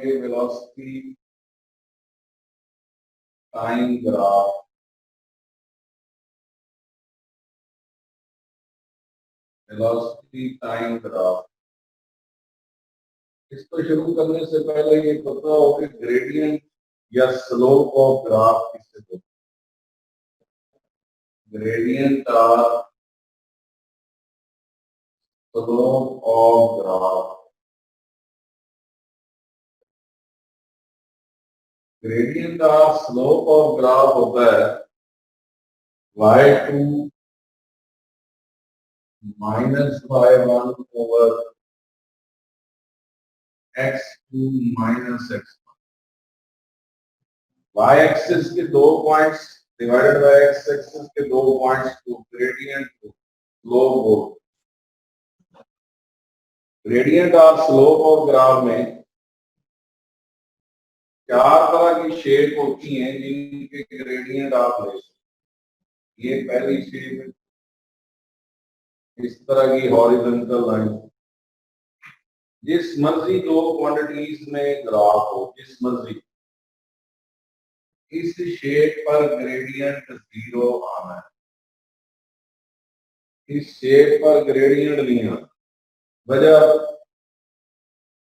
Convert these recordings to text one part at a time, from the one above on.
करेंगे velocity time graph. Velocity time graph, इसको शुरू करने से पहले ये पता हो कि ग्रेडियंट या स्लोप ऑफ ग्राफ किससे बोलते हैं। ग्रेडियंट और स्लोप ऑफ ग्राफ। ग्रेडियंट और स्लोप ऑफ ग्राफ होता है y2 minus y1 over x2 minus x1। y axis के दो points divided by x axis के दो पॉइंट्स को ग्रेडियंट को स्लोप बोलते हैं। ग्रेडियंट और स्लोप ऑफ ग्राफ में चार तरह की शेप होती हैं जिनके ग्रेडियंट आप ले सकते। ये पहली शेप है, इस तरह की हॉरिजॉन्टल लाइन। जिस मर्जी दो क्वांटिटीज में ग्राफ हो, जिस मर्जी, इस शेप पर ग्रेडियंट जीरो आना है। इस शेप पर ग्रेडियंट नहीं आना।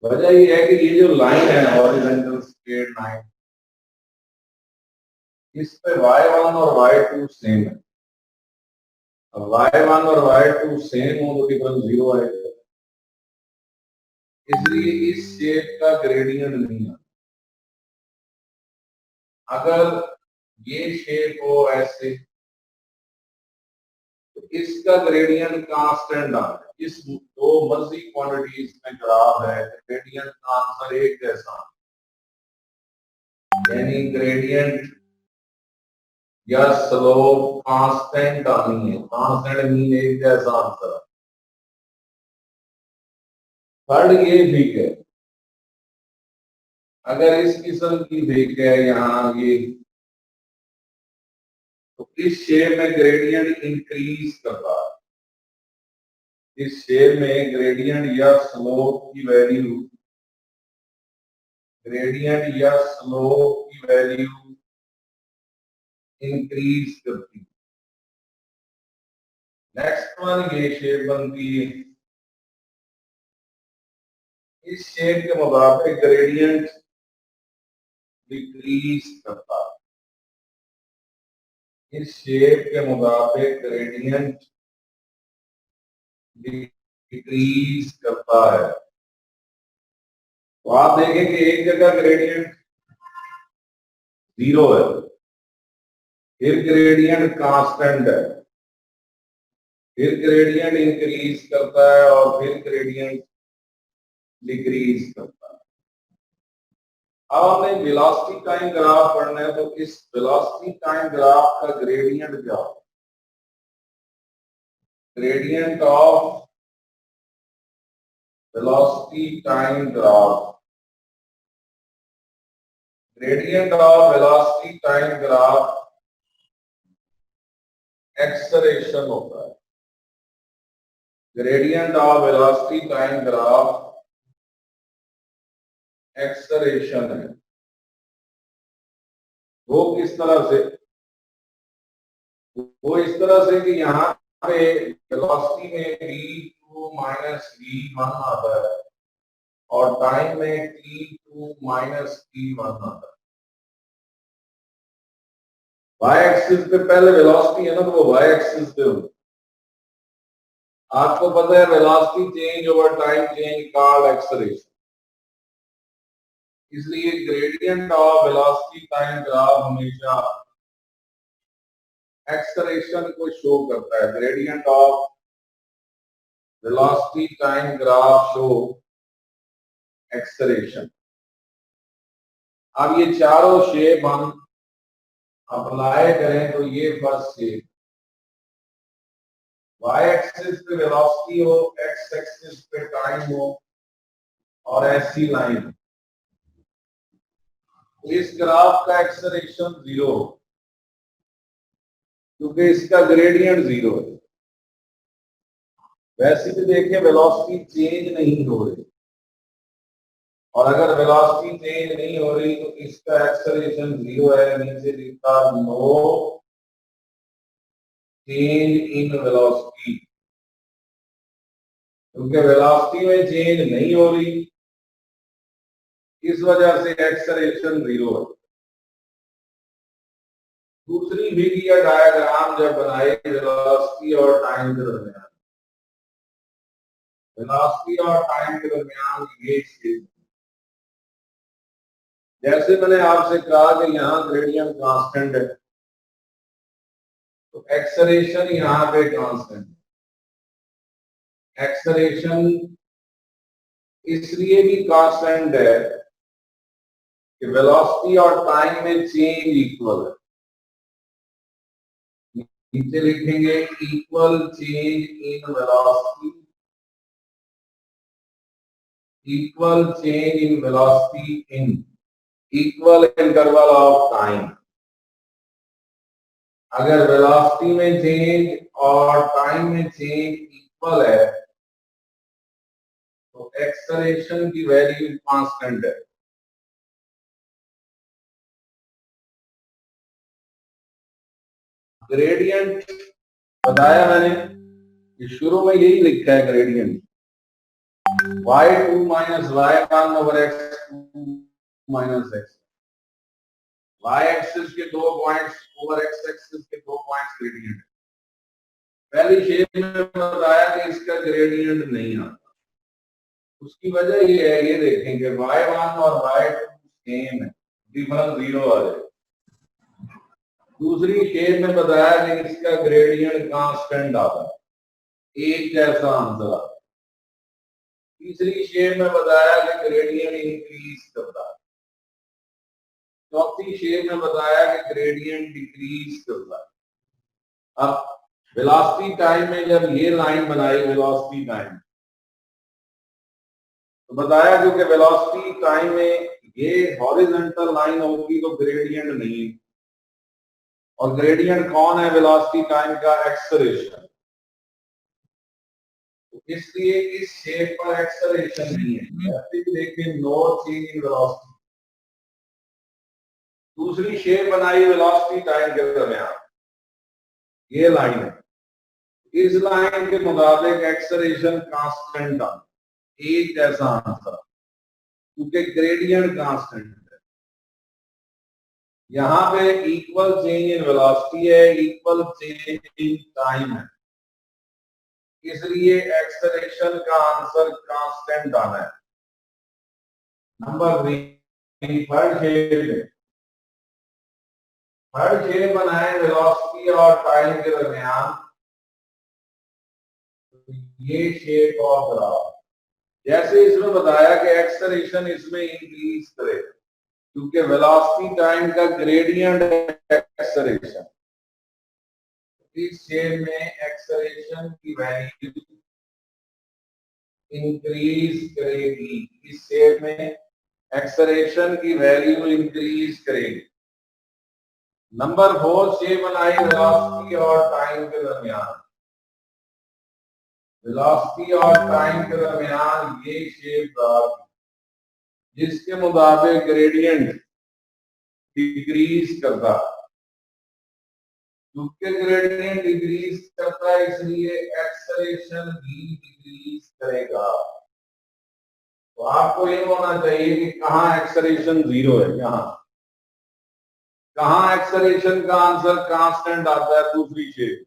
वजह ये है कि ये जो लाइन है हॉरिजॉन्टल स्ट्रेट लाइन, इस पे y1 और y2 सेम है। अब y1 और y2 सेम हो तो डिफरेंस जीरो आएगा, इसलिए इस शेप का ग्रेडियंट नहीं आता। अगर ये शेप हो ऐसे तो इसका ग्रेडियंट कांस्टेंट आता है। इस दो मर्जी क्वांटिटीज में ग्राफ है, ग्रेडियंट का आंसर एक जैसा, यानी ग्रेडियंट या स्लोप कांस्टेंट आनी है। कांस्टेंट मीन एक जैसा आंसर। थर्ड ये ठीक है, अगर इस किस्म की देख है यहाँ ये, तो इस शेप में ग्रेडियंट इंक्रीज करता है। इस शेप में ग्रेडियंट या स्लोप की वैल्यू, ग्रेडियंट या स्लोप की वैल्यू इंक्रीज करती है। नेक्स्ट वन ये शेप बनती है। इस शेप के मुताबिक ग्रेडियंट डिक्रीज करता है। इस शेप के मुताबिक ग्रेडियंट डिक्रीज करता है। तो आप देखें कि एक जगह ग्रेडियंट जीरो है, फिर ग्रेडियंट कांस्टेंट है, फिर ग्रेडियंट इंक्रीज करता है और फिर ग्रेडियंट डिक्रीज करता है। अब हमने वेलोसिटी टाइम ग्राफ पढ़ना है, तो इस वेलोसिटी टाइम ग्राफ का ग्रेडियंट क्या होगा? Gradient of velocity time graph, gradient of velocity time graph acceleration होता है। Gradient of velocity time graph acceleration है। वो किस तरह से? वो इस तरह से कि यहाँ पे वेलोसिटी में v2 माइनस v1 आता है और टाइम में t2 माइनस t1 आता है। y एक्सिस पे पहले वेलोसिटी है ना, तो वो y एक्सिस पे होगी। आपको पता है velocity change over time change called acceleration. इसलिए gradient of velocity time graph हमेशा एक्सेलरेशन को शो करता है। Gradient of velocity time graph show acceleration. अब ये चारों शेप हम अप्लाई करें तो ये फर्स्ट शेप, y एक्सिस पे वेलोसिटी हो, x एक्सिस पे टाइम हो और ऐसी लाइन, इस ग्राफ का एक्सेलरेशन जीरो हो क्योंकि इसका ग्रेडियंट जीरो है। वैसे भी देखिए वेलोसिटी चेंज नहीं हो रही, और अगर वेलोसिटी चेंज नहीं हो रही तो इसका एक्सेलरेशन 0 है, नीचे लिखा नो चेंज इन वेलोसिटी, क्योंकि वेलोसिटी में चेंज नहीं हो रही, इस वजह से एक्सेलरेशन 0 है। दूसरी विधि या डायग्राम जब बनाए वेलोसिटी और टाइम के दरमियान, वेलोसिटी और टाइम के दरमियान ये चीज, जैसे मैंने आपसे कहा कि यहाँ ग्रेडियंट कांस्टेंट है तो एक्सेलरेशन यहाँ पे कांस्टेंट है। एक्सेलरेशन इसलिए भी कांस्टेंट है कि वेलोसिटी और टाइम में चेंज इक्वल है। नीचे लिखेंगे equal change in velocity, equal change in velocity in equal interval of time. अगर वेलोसिटी में चेंज और टाइम में चेंज इक्वल है तो एक्सेलरेशन की वैल्यू कांस्टेंट है। ग्रेडियंट बताया मैंने कि शुरू में यही लिखा है gradient y2 minus y1 over x2 minus x, y axis के 2 पॉइंट्स ओवर x एक्सिस के 2 पॉइंट्स ग्रेडियंट। पहली शेप में बताया कि इसका ग्रेडियंट नहीं आता, उसकी वजह ये है, ये देखेंगे y1 और y2 सेम है, डिफरेंस 0 आ जाए। दूसरी शेप में बताया कि इसका ग्रेडियंट कांस्टेंट आता है, एक जैसा आंसर आता है। तीसरी शेप में बताया कि ग्रेडियंट इंक्रीज करता है। चौथी शेप में बताया कि ग्रेडियंट डिक्रीज करता है। अब वेलोसिटी टाइम में जब ये लाइन बनाई वेलोसिटी टाइम, तो बताया क्योंकि वेलोसिटी टाइम में ये हॉरिजॉन्टल लाइन होगी तो ग्रेडियंट नहीं है, और ग्रेडियंट कौन है वेलोसिटी टाइम का? एक्सेलरेशन। तो इसलिए इस शेप पर एक्सेलरेशन नहीं है। देखिए नो चेंज इन वेलोसिटी। दूसरी शेप बनाई वेलोसिटी टाइम के दरमियान, ये लाइन है, इस लाइन के मुताबिक एक्सेलरेशन कांस्टेंट आ, एक जैसा आंसर, क्योंकि ग्रेडियंट कांस्टेंट है। यहां पे इक्वल चेंज इन वेलोसिटी है, इक्वल चेंज इन टाइम है, इसलिए एक्सेलरेशन का आंसर कांस्टेंट आना है। नंबर 3 थर्ड शेप बनाए वेलोसिटी और टाइम के दरमियान, ये शेप ऑफ ग्राफ। जैसे इसमें बताया कि एक्सेलरेशन इसमें इंक्रीज करेगा क्योंकि वेलोसिटी टाइम का ग्रेडियंट एक्सेलरेशन, इस शेप में एक्सेलरेशन की वैल्यू इंक्रीज करेगी, इस शेप में एक्सेलरेशन की वैल्यू इंक्रीज करेगी। नंबर 4 शेप बनाई वेलोसिटी और टाइम के दरमियान, वेलोसिटी और टाइम के दरमियान ये शेप जिसके मुताबिक ग्रेडियंट डिक्रीज करता, क्योंकि ग्रेडियंट डिक्रीज करता है इसलिए एक्सेलरेशन भी डिक्रीज करेगा। तो आपको ये होना चाहिए कि कहां एक्सेलरेशन 0 है, यहां कहां एक्सेलरेशन का आंसर कांस्टेंट आता है? दूसरी शेप।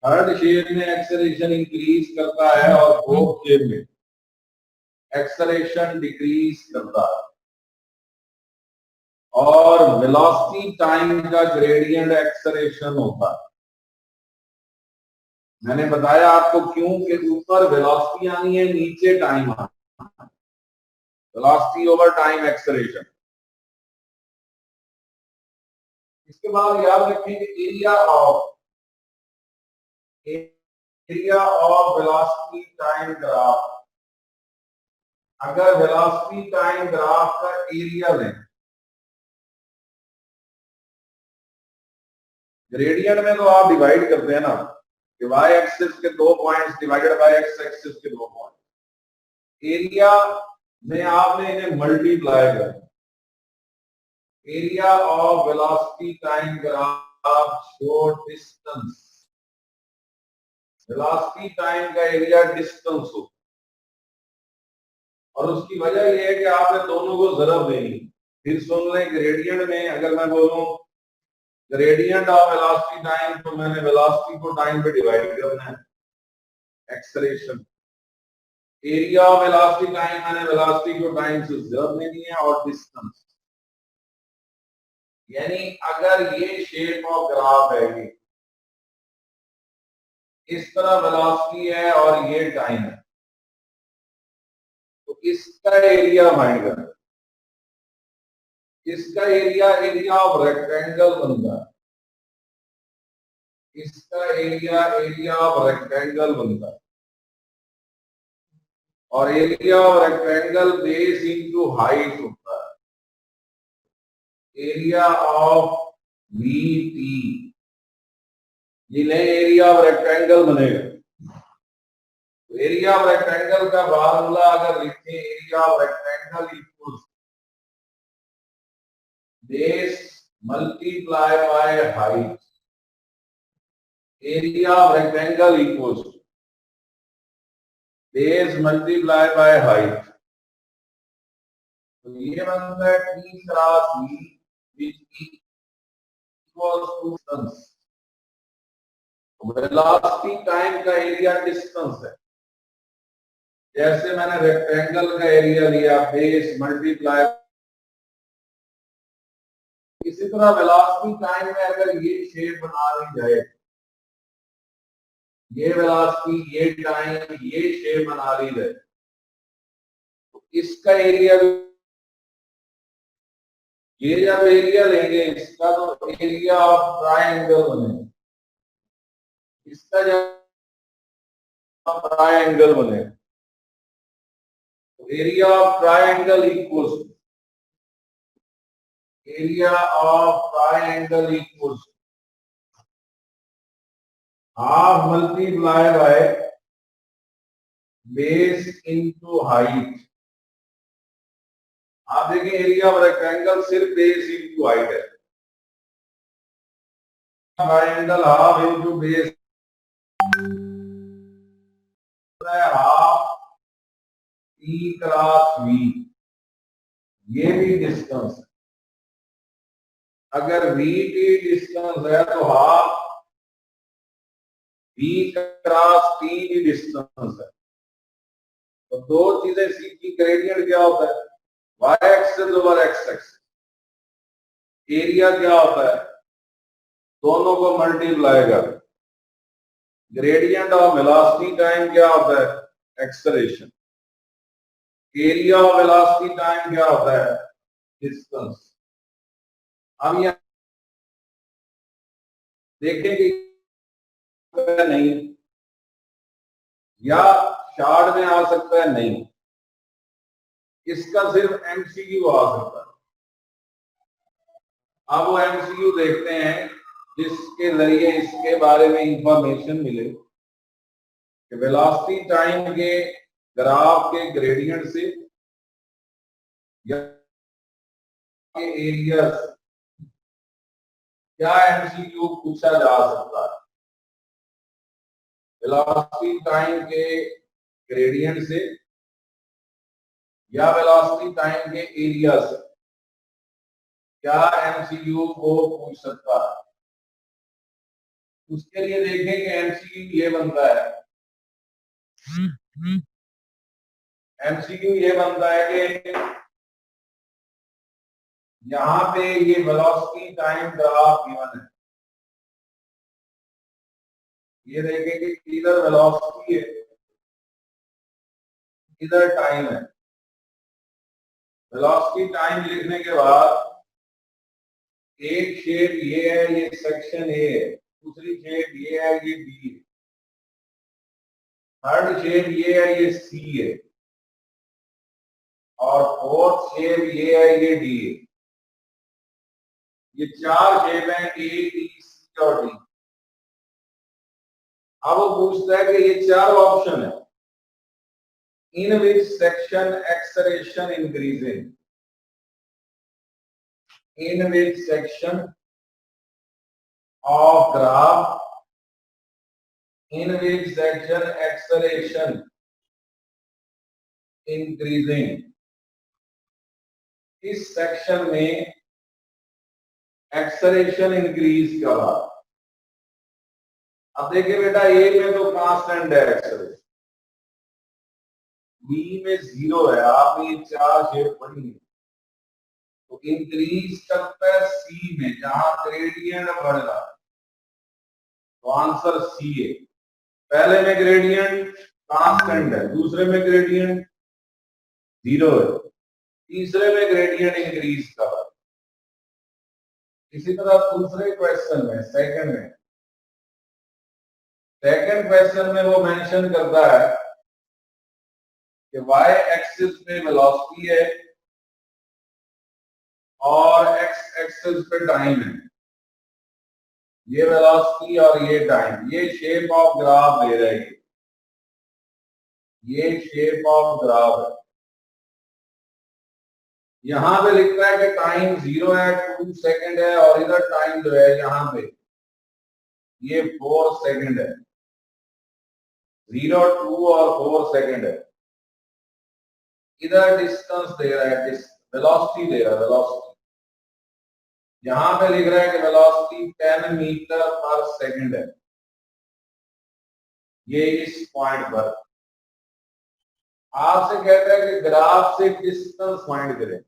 थर्ड शेप में एक्सेलरेशन इंक्रीज करता है और फोर्थ शेप में एक्सेलरेशन डिक्रीज करता है। और वेलोसिटी टाइम का ग्रेडियंट एक्सेलरेशन होता है। मैंने बताया आपको क्यों कि ऊपर वेलोसिटी आनी है, नीचे टाइम आना है, वेलोसिटी ओवर टाइम एक्सेलरेशन। इसके बाद याद रखें कि area of velocity time graph, अगर वेलोसिटी टाइम ग्राफ का एरिया लें, ग्रेडियंट में तो आप डिवाइड करते हैं ना कि y एक्सिस के 2 points divided by x axis के 2 पॉइंट, एरिया में आपने इन्हें मल्टीप्लाई कर area of velocity time graph show distance velocity time का एरिया डिस्टेंस हो और उसकी वजह यह है कि आपने दोनों को जरब देनी फिर सुन लें ग्रेडियंट में अगर मैं बोलूं ग्रेडियंट ऑफ वेलोसिटी टाइम तो मैंने वेलोसिटी को टाइम पे डिवाइड करना है acceleration area of velocity time मैंने वेलोसिटी को टाइम से जरब देनी है और डिस्टेंस यानी अगर ये शेप ऑफ ग्राफ है ये इस तरह वेलोसिटी है और ये टाइम है तो इसका एरिया फाइंड करना इसका एरिया ऑफ रेक्टेंगल बनता है इसका एरिया ऑफ रेक्टेंगल बनता है और area of rectangle base into height होता है एरिया ऑफ वी टी जिन्हें एरिया ऑफ रेक्टेंगल बनेगा तो एरिया ऑफ रेक्टेंगल का फार्मूला अगर लिखें area of rectangle equals base multiply by height area of rectangle equals base multiply by height तो ये बनता है T cross V which equals to distance velocity time का एरिया डिस्टेंस है जैसे मैंने रेक्टेंगल का एरिया लिया बेस मल्टीप्लाई इसी तरह वेलोसिटी टाइम में अगर ये शेप बना ली जाए ये वेलोसिटी ये टाइम ये शेप बना ली जाए तो इसका एरिया ये जब एरिया लेंगे इसका तो एरिया ऑफ ट्रायंगल बनेगा इसका जब ट्रायंगल बनेगा तो area of triangle equals area of triangle equals half multiply by base into height आप देखिए एरिया ऑफ रेक्टेंगल सिर्फ बेस इनटू हाइट है triangle half into base half T cross V ये भी डिस्टेंस है अगर वी टी डिस्टेंस है तो हाफ वी क्रॉस टी भी डिस्टेंस है तो दो चीजें सीखी ग्रेडियंट क्या होता है Y axis over X axis area क्या होता है दोनों को मल्टीप्लाई कर ग्रेडियंट ऑफ वेलोसिटी टाइम क्या होता है acceleration area of velocity time क्या होता है डिस्टेंस हम यहां देखेंगे नहीं या शार्ट में आ सकता है नहीं इसका सिर्फ एमसीक्यू आ सकता है अब वो एमसीक्यू देखते हैं जिसके जरिए इसके बारे में इंफॉर्मेशन मिले कि वेलोसिटी टाइम के ग्राफ के ग्रेडियंट से या के एरिया क्या एमसीक्यू पूछा जा सकता है वेलोसिटी टाइम के ग्रेडियंट से या वेलोसिटी टाइम के एरिया से क्या एमसीक्यू को पूछ सकता है उसके लिए देखें कि एमसीक्यू ये बनता है एमसीक्यू ये बनता है कि यहां पे ये वेलोसिटी टाइम ग्राफ गिवन है ये देखें कि इधर वेलोसिटी है इधर टाइम है वेलोसिटी टाइम लिखने के बाद एक शेप ये है ये सेक्शन ए है दूसरी शेप ये है ये बी है थर्ड शेप ये है ये सी है और फोर्थ शेप ये है ये डी है ये चार शेप हैं ए बी सी और डी अब वो पूछता है कि ये चार ऑप्शन है in which section acceleration increasing, in which section of graph, in which section acceleration increasing, इस सेक्शन में एक्सेलरेशन इंक्रीज करा। अब देखिए बेटा, ए में तो कांस्टेंट है एक्सेलरेशन, बी में 0 है, आपने ये 4 शेप पढ़ी है। तो इंक्रीज करता है सी में, जहां ग्रेडियंट बढ़ रहा है, तो आंसर सी है। पहले में ग्रेडियंट कांस्टेंट है, दूसरे में ग्रेडियंट 0 है, तीसरे में ग्रेडियंट इंक्रीज कर रहा है। इसी तरह दूसरे क्वेश्चन में, सेकंड क्वेश्चन में वो मेंशन करता है कि y एक्सिस पे वेलोसिटी है और x एक्सिस पे टाइम है। ये वेलोसिटी और ये टाइम, ये शेप ऑफ ग्राफ दे रहे हैं, ये शेप ऑफ ग्राफ है। यहां पे लिख रहा है कि टाइम 0 है, 2 सेकंड है, और इधर टाइम जो है यहां पे ये 4 सेकंड है। 0, 2 और 4 सेकंड है। इधर डिस्टेंस दे रहा है, वेलोसिटी दे रहा है, वेलोसिटी यहां पे लिख रहा है कि वेलोसिटी 10 मीटर पर सेकंड है। ये इस पॉइंट पर आपसे कहता है कि ग्राफ से डिस्टेंस फाइंड करें।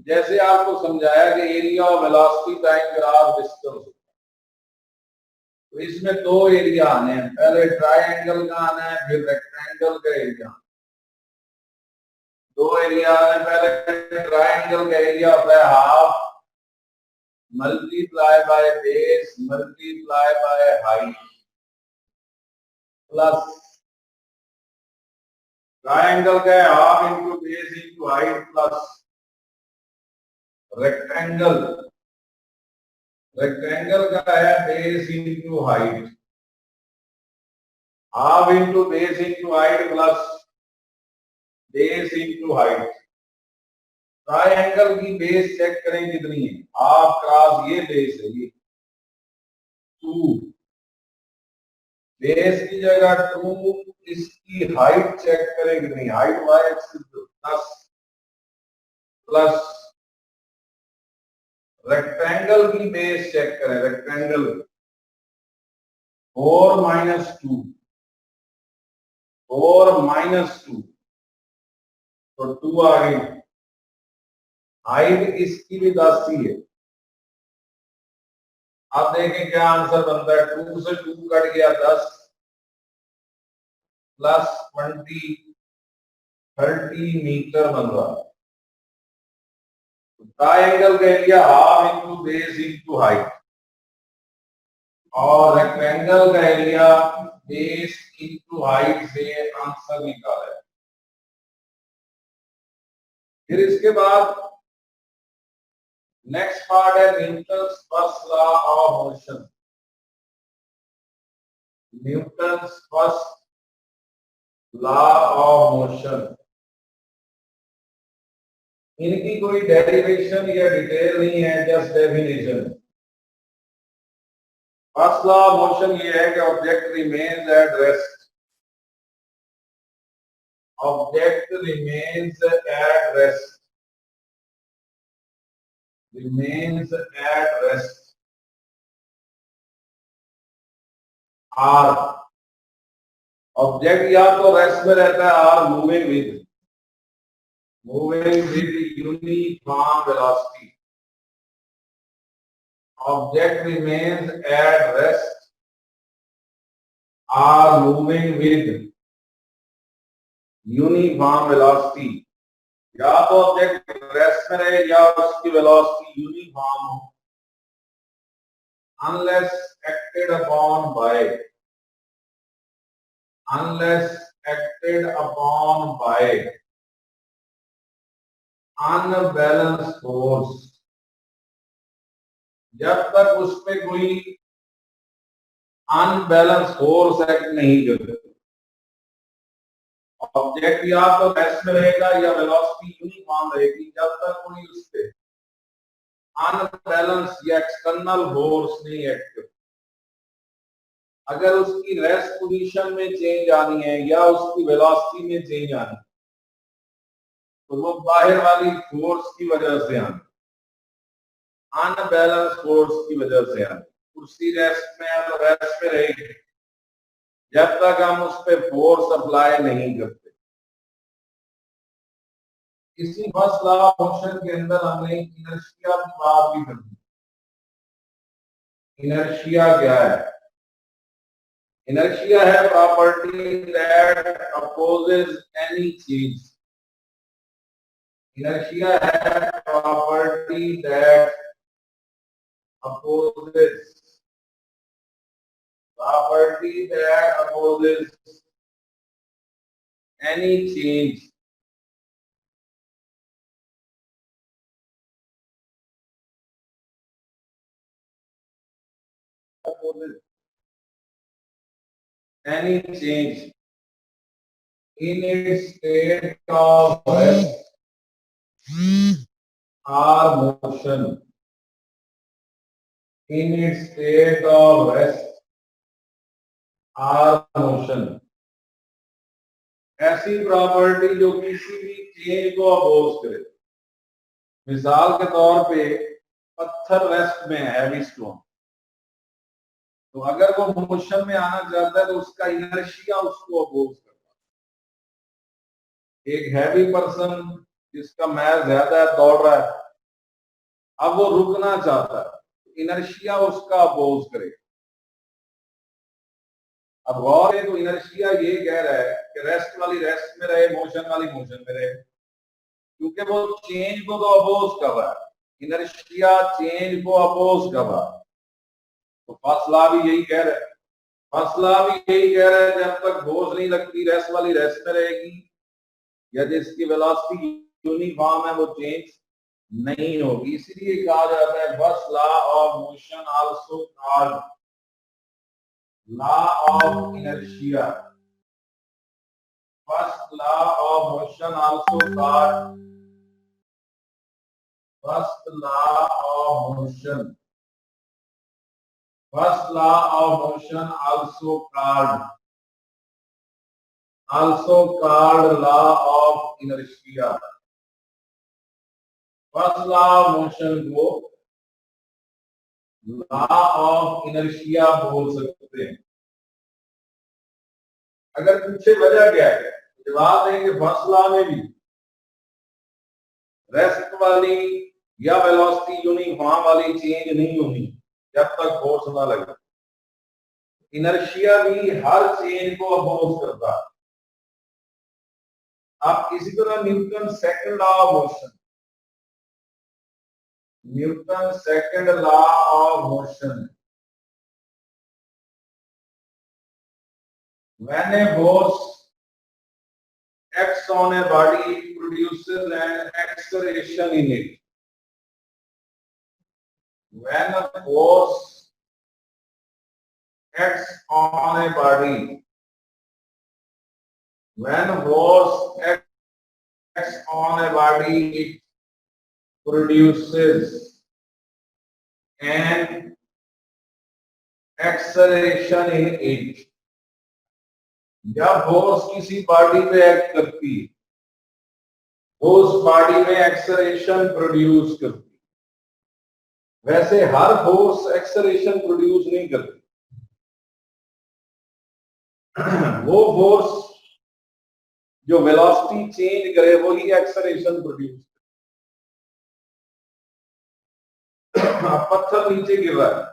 जैसे आपको समझाया कि area of velocity time graph distance, तो इसमें 2 एरिया आने हैं, पहले ट्राइंगल का आना है, फिर रेक्टेंगल का एरिया। 2 एरिया आने, पहले ट्राइंगल का एरिया होता है half multiply by base multiply by height plus triangle का है half into base into height plus rectangle का है base into height, half into base into height plus base into height. Triangle की base check करें कितनी है, half cross ये base है, ये 2, बेस की जगह 2, इसकी हाइट चेक करें कितनी, height y axis plus rectangle की बेस चेक करें, रेक्टेंगल 4 माइनस 2, 4 माइनस 2 तो 2 आ गई। हाइट इसकी भी 10 ही है। आप देखें क्या आंसर बनता है, 2 से 2 कट गया 10 प्लस 20 30 मीटर बन रहा है। ट्राइंगल का area half into base into height और रेक्टेंगल का एरिया बेस इंटू हाइट से आंसर निकाला है। फिर इसके बाद नेक्स्ट पार्ट है Newton's first law of motion. Newton's first law of motion, इनकी कोई डेरिवेशन या डिटेल नहीं है, just definition. First law of motion ये है कि object remains at rest, object remains at rest, remains at rest or, object या तो रेस्ट में रहता है और moving with uniform velocity. Object remains at rest or moving with uniform velocity, या तो ऑब्जेक्ट रेस्ट में रहे या उसकी वेलोसिटी यूनिफॉर्म हो, unless acted upon by unbalanced force, जब तक उस पे कोई अनबैलेंस फोर्स एक्ट नहीं करते। ऑब्जेक्ट या तो रेस्ट में रहेगा या वेलोसिटी यूनिफॉर्म रहेगी जब तक कोई उस पे अनबैलेंस या एक्सटर्नल फोर्स नहीं एक्ट करता। अगर उसकी रेस्ट पोजीशन में चेंज आनी है या उसकी वेलोसिटी में चेंज आनी है तो वो बाहर वाली फोर्स की वजह से आनी, अनबैलेंस फोर्स की वजह से आनी। कुर्सी रेस्ट में है तो रेस्ट में रहेगी जब तक हम उस पर फोर्स अप्लाई नहीं करते। इसी फर्स्ट लॉ ऑफ मोशन के अंदर हमने इनर्शिया की बात भी कर दी। इनर्शिया क्या है? इनर्शिया है प्रॉपर्टी दैट अपोजेस एनी चीज। इनर्शिया है property that opposes any change in its state of rest or motion. In its state of rest or motion. ऐसी प्रॉपर्टी जो किसी भी चेंज को अपोज करे। मिसाल के तौर पे पत्थर रेस्ट में है, हैवी स्टोन, तो अगर वो मोशन में आना चाहता है तो उसका इनर्शिया उसको अपोज करता है। एक हैवी पर्सन जिसका मैस ज्यादा है, दौड़ रहा है, अब वो रुकना चाहता है, इनर्शिया उसका अपोज करे। अब गौर है तो इनर्शिया ये कह रहा है कि रेस्ट वाली रेस्ट में रहे, मोशन वाली मोशन में रहे, क्योंकि वो चेंज को तो अपोज कर रहा है। इनर्शिया चेंज को अपोज कर रहा है। तो फर्स्ट लॉ भी यही कह रहा है। फर्स्ट लॉ भी यही कह रहा है जब तक फोर्स नहीं लगती रेस्ट वाली रेस्ट में रहेगी या जिसकी वेलोसिटी यूनिफॉर्म है वो चेंज नहीं होगी। इसलिए कहा जाता है first law of motion also called law of inertia. First law of motion also called first law of motion. First law of motion also called law of inertia. First law of motion को law of inertia बोल सकते हैं। अगर पूछे वजह क्या है, जवाब देंगे फर्स्ट लॉ में भी रेस्ट वाली या वेलोसिटी यूनिफॉर्म वाली चेंज नहीं होनी जब तक फोर्स ना लगे। इनर्शिया भी हर चेंज को अपोज करता है। आप इसी तरह Newton second law of motion, Newton second law of motion, when a force acts on a body produces an acceleration in it. When a force acts on a body, when a force acts on a body, it produces an acceleration in it. जब force किसी body पे act करती है वो उस body में acceleration produce करती है। वैसे हर फोर्स एक्सेलरेशन प्रोड्यूस नहीं करती। वो फोर्स जो वेलोसिटी चेंज करे वही एक्सेलरेशन प्रोड्यूस करे। पत्थर नीचे गिर रहा है,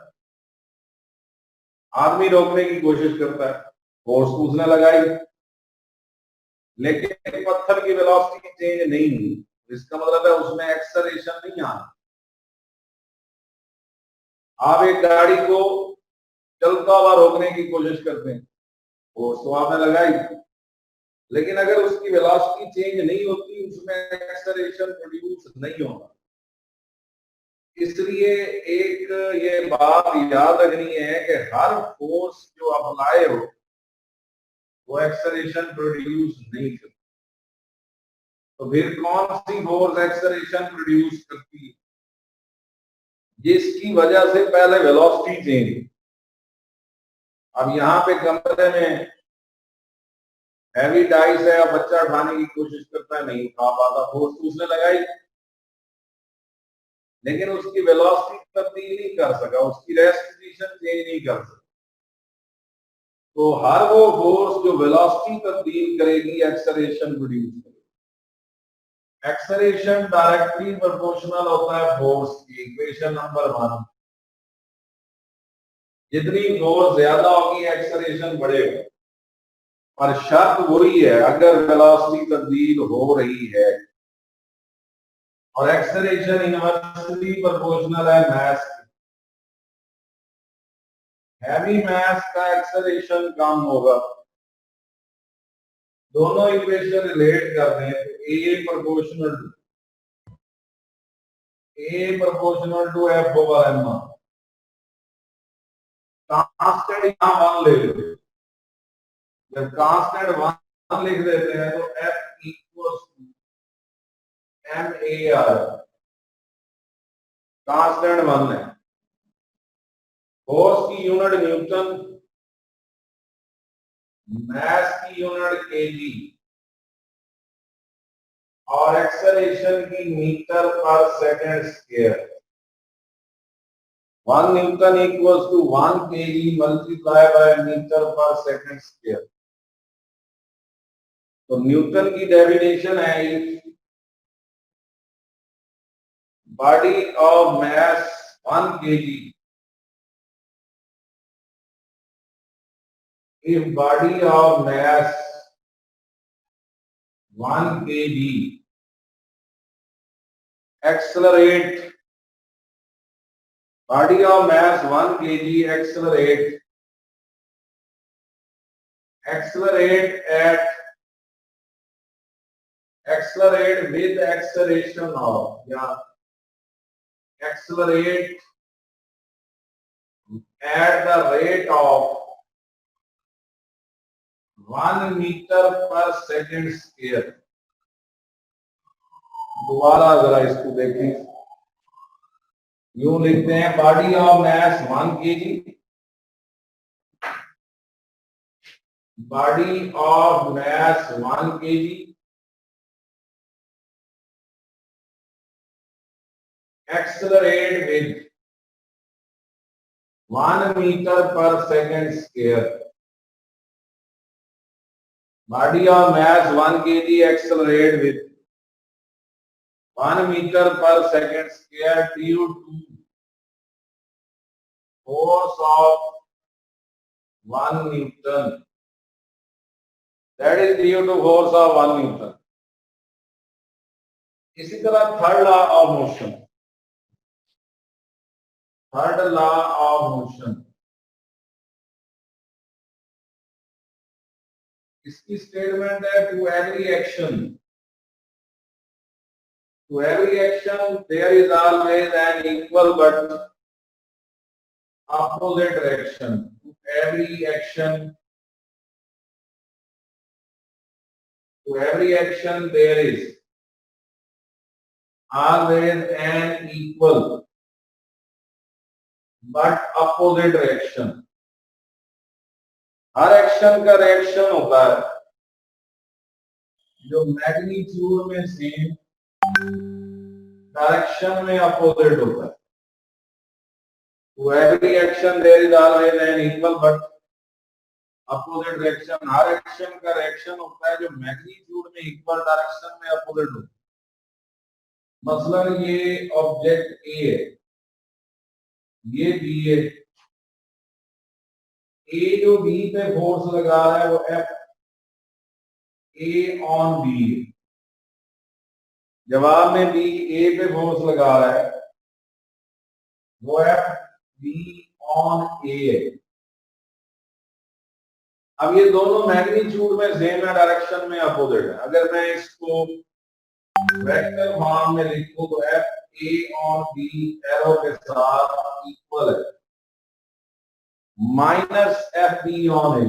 आदमी रोकने की कोशिश करता है, फोर्स उसने लगाई, लेकिन पत्थर की वेलोसिटी चेंज नहीं हुई, इसका मतलब है उसमें एक्सेलरेशन नहीं आना। आप एक गाड़ी को चलता हुआ रोकने की कोशिश करते हैं, फोर्स तो आपने लगाई, लेकिन अगर उसकी वेलोसिटी चेंज नहीं होती उसमें एक्सेलरेशन प्रोड्यूस नहीं होगा। इसलिए एक ये बात याद रखनी है कि हर फोर्स जो अप्लाई हो वो एक्सेलरेशन प्रोड्यूस नहीं करती। तो फिर कौन सी फोर्स एक्सेलरेशन प्रोड्यूस करती है? जिसकी वजह से पहले वेलोसिटी चेंज। अब यहाँ पे कमरे में हैवी डाइस है, अब बच्चा उठाने की कोशिश करता है, नहीं उठा पाता, फोर्स तो उसने लगाई, लेकिन उसकी वेलोसिटी तब्दील नहीं कर सका, उसकी रेस्ट पोजीशन चेंज नहीं कर सका। तो हर वो फोर्स जो वेलोसिटी तब्दील करेगी एक्सेलरेशन प्रोड्यूस करेगी। एक्सेलरेशन डायरेक्टली प्रोपोर्शनल होता है फोर्स की, इक्वेशन नंबर 1। जितनी फोर्स ज्यादा होगी एक्सेलरेशन बढ़ेगा, और शर्त वही है अगर वेलोसिटी तब्दील हो रही है और एक्सेलरेशन इनवर्सली प्रोपोर्शनल है मास के। हैवी मास का एक्सेलरेशन कम होगा। दोनों इक्वेशन रिलेट कर रहे हैं तो A proportional to F over M। Constant यहां 1 ले लो, जब कांस्टेंट 1 लिख देते हैं तो F equals to M A or, constant 1 है। फोर्स की यूनिट न्यूटन, मास की यूनिट केजी और एक्सेलरेशन की metre per second square. 1 newton equals to 1 kg multiply by metre per second square. तो न्यूटन की डेफिनेशन है body of mass 1 kg, if body of mass 1 kg accelerate, body of mass 1 kg accelerate with acceleration of, yeah, accelerate at the rate of 1 meter per second square। दोबारा जरा इसको देखें, यूं लिखते हैं body of mass 1 kg, body of mass 1 kg accelerate with 1 meter per second square। Body of mass 1 kg accelerate with 1 meter per second square due to force of 1 Newton। That is due to force of 1 Newton। इसी तरह third law of motion, third law of motion, इसकी statement है to every action there is always an equal but opposite direction। to every action there is always an equal but opposite reaction। Her action का reaction होता है जो magnitude में same, direction में opposite होता है। तो every action there is always an equal but opposite reaction. हर एक्शन का रिएक्शन होता है जो मैग्नीट्यूड में इक्वल, डायरेक्शन में अपोजिट होता है। मसलन ये ऑब्जेक्ट ए है, ये बी है, ए जो बी पे फोर्स लगा रहा है वो एफ ए ऑन बी, जवाब में बी ए पे फोर्स लगा रहा है वो एफ बी ऑन ए है। अब ये दोनों मैग्नीट्यूड में सेम है, डायरेक्शन में अपोजिट है। अगर मैं इसको वेक्टर फॉर्म में लिखूं तो F A on B arrow के साथ इक्वल है minus F B on A.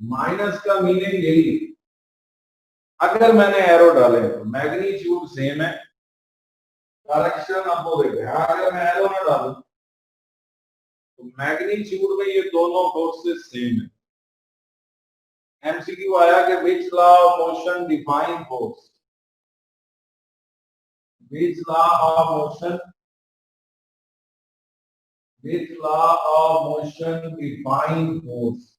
Minus का मीनिंग यही, अगर मैंने एरो डाले तो मैग्नीट्यूड सेम है, डायरेक्शन अपोजिट है। अगर मैं एरो ना डालूं तो मैग्नीट्यूड में ये दोनों फोर्सेस सेम है। एमसीक्यू आया कि which law of motion define force, which law of motion, which law of motion define force,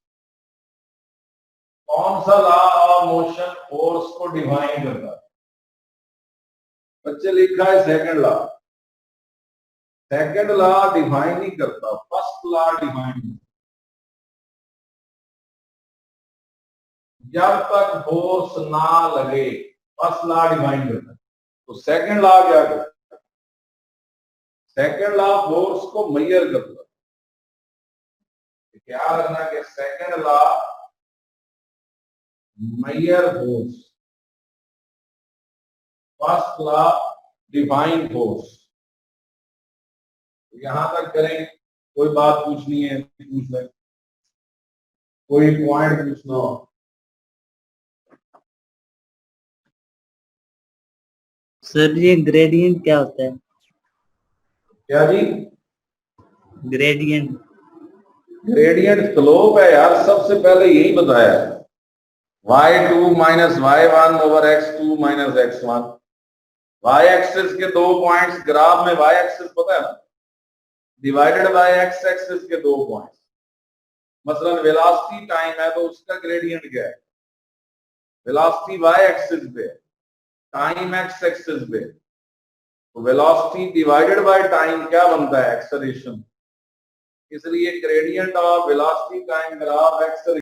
कौन सा लॉ ऑफ मोशन फोर्स को डिफाइन करता है? बच्चे लिखा है second law. Second law define नहीं करता, फर्स्ट लॉ डिफाइन। जब तक फोर्स ना लगे फर्स्ट लॉ डिफाइन करता है। तो सेकंड लॉ क्या करता है? सेकंड लॉ फोर्स को मेजर करता है। क्या रखना कि second law measure force, first law define force. यहां तक करें, कोई बात पूछनी है पूछ ले, कोई पॉइंट पूछना हो। सर ये ग्रेडियंट क्या होता है? क्या जी? ग्रेडियंट? ग्रेडियंट स्लोप है यार, सबसे पहले यही बताया है। y2 minus y1 over x2 minus x1। y axis के दो पॉइंट्स ग्राफ में, y एक्सिस पता है ना, डिवाइडेड बाय x एक्सिस के दो पॉइंट्स। मसलन वेलोसिटी टाइम है तो उसका ग्रेडियंट क्या है? वेलोसिटी y एक्सिस पे, टाइम x एक्सिस पे, तो वेलोसिटी डिवाइडेड बाय टाइम क्या बनता है? एक्सेलरेशन। इसलिए gradient of velocity time graph acceleration